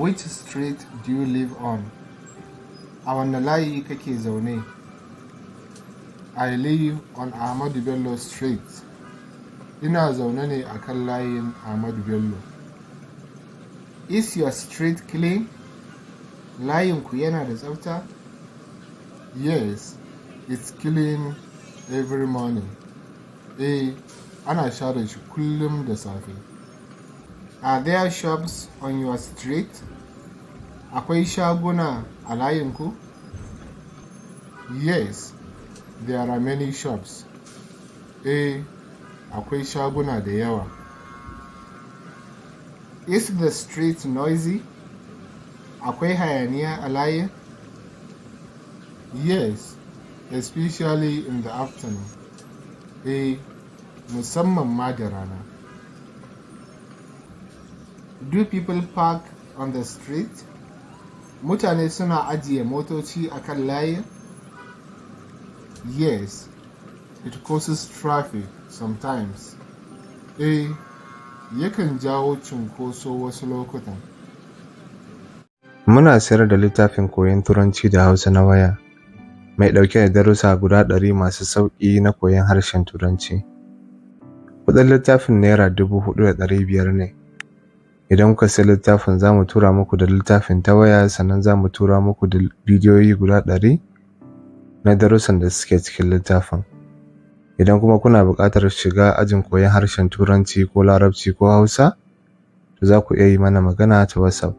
Which street do you live on? A wanne layi kake zaune? I live on Ahmadu Bello Street. Ina zaune ne a kan layin Ahmadu Bello. Is your street clean? Layinku yana da tsafta? Yes, it's clean every morning. Ana share shi kullum da safe. Are there shops on your street? Akwai shaguna a layinku? Yes, there are many shops. Akwai shaguna da yawa. Is the street noisy? Akwai hayaniya a layin? Yes, especially in the afternoon. Musamman ma da rana. Do people park on the street? Mutane suna ajiye motoci a kan layin? Yes, it causes traffic sometimes. Yakan jawo cunkoso wasu lokutan. Muna sayar da littafin koyon Turanci da Hausa na waya, mai ɗauke da darussa guda 100 masu sauƙi na koyon harshen Turanci. Kuɗin littafin Naira 4,500 ne. Idan kuka sayi littafin za mu tura muku da littafin ta waya, sannan za mu tura muku da bidiyoyi guda 100 na darussan da suke cikin littafin. Idan kuma kuna buƙatar shiga ajin koyon harshen Turanci ko Larabci ko Hausa, to za ku iya yi mana magana ta WhatsApp.